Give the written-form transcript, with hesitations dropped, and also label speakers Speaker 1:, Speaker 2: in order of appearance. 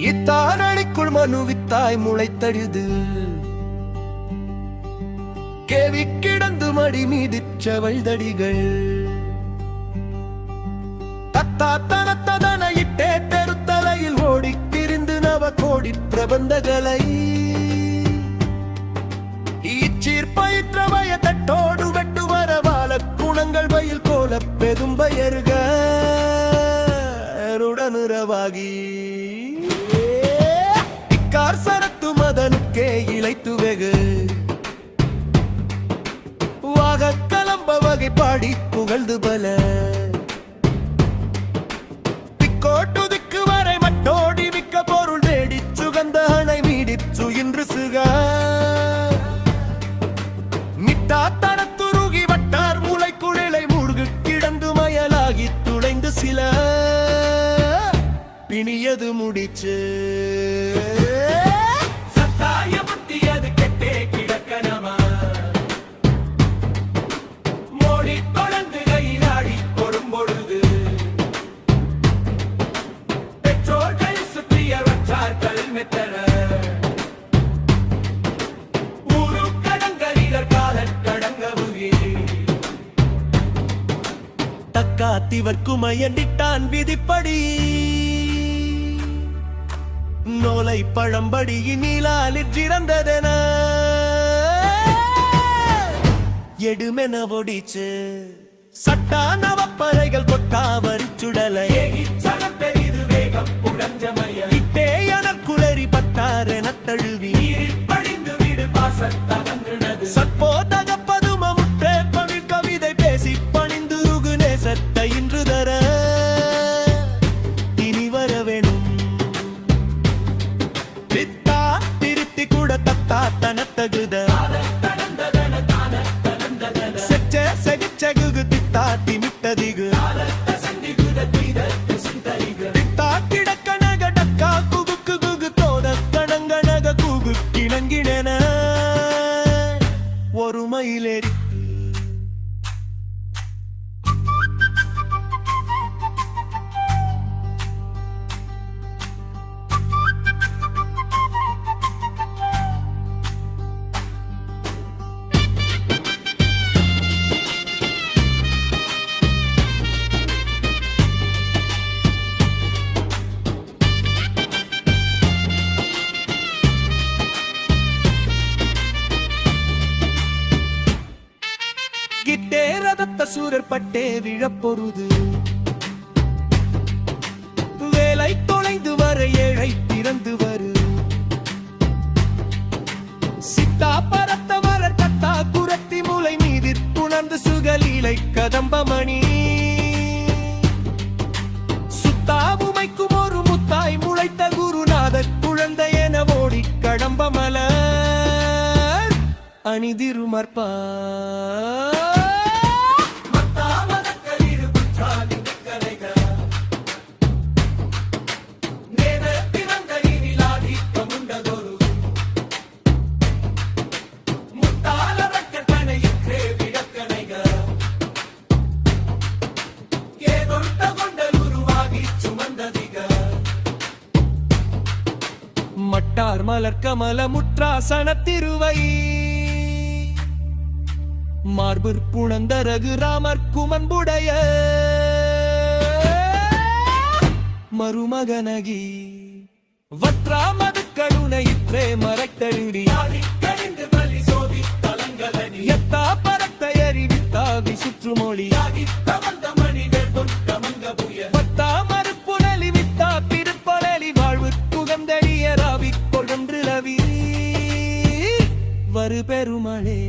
Speaker 1: இத்தானடிக்குள் மனுவித்தாய் முளைத்தழுது KV கிடந்து மடி மீதிச்சவள் தடிகள் தத்தா தனத்ததன இட்டே தெருத்தலையில் ஓடித் திரிந்து நவ கோடி பிரபந்தகளை ஈச்சீர்பயிற்றவய தட்டோடு வெட்டு வரவால குணங்கள் வயில் கோல பெரும்பயருக உடனுறவாகி இக்கார் சரத்து மதனுக்கே இழைத்து வெகு வாக கலம்ப வகை பாடி புகழ்ந்து பல திக்கோட்டு திக்கு வரை மட்டோடி மிக்க பொருள் தேடி சுகந்த அணை மீடிச்சு இன்று சுக மிட்டா தனத்துருகி வட்டார் மூளை குழிலை மூழ்கு கிடந்து மயலாகி துளைந்து சில பிணியது முடிச்சு சத்தாய புத்தியது கெட்டே கிடக்கணமா மோடி தொடர்ந்து கையிலாடி கொடும்பொழுது பெற்றோர்கள் சுற்றிய வச்சார்கள் மெத்தர ஊரு கடங்கரிகர் காலத் கடங்கவுகி தக்காத்திவர்க்கும் அயண்டிட்டான் விதிப்படி நோலை பழம்படி நீலாலிறந்ததென எடுமென ஒடிச்சு சட்டா நவப்பறைகள் கொட்டாவரி சுடலை பெரிது வேகம் உடஞ்சமய இட்டேயனர் குளறி பட்டாரென தழுவி படிந்து வீடு பாசத்தகன்றது சற்போ தகப்பதும முற்றே பவிழ் கவிதை பேசி பணிந்து ருகு நேசத்தை இன்று தர இனி வர வேணும் தத்தா தனத்தகுத செச்ச செகிச்சகுகு தித்தா திமிட்டதிகு தித்தா கிடக்கனக டக்கா குகுக்கு குகு தோத கணங்கனக குகு கிணங்கினென ஒரு மயிலேறி கிட்டே ரதத்த சூரர் பட்டே விழப்பொருது வேலை தொலைந்து வர ஏழை திறந்து வரு சித்தா பரத்த மலர் கத்தா குரத்தி மூளை மீது புணர்ந்து சுகலீலை கதம்பமணி சுத்தாவுமைக்கும் ஒரு முத்தாய் முளைத்த குருநாத குழந்தை என ஓடி கடம்பமலர் அணிதிருமற்பா மட்டார் மலர் கமல முற்றாசன திருவை மார்பர் புணந்தரகு ராமர் குமன்புடைய மருமகனகி வற்றாமது கருணை இற்றே மறைத்தழுடி எத்தா பரத்தை அறிவித்தா விசுற்றுமொழி பத்தா மறுப்புணலி வித்தா திருப்பலி வாழ்வு புகந்தடிய ராவி கொன்று ரவி வரு பெருமளே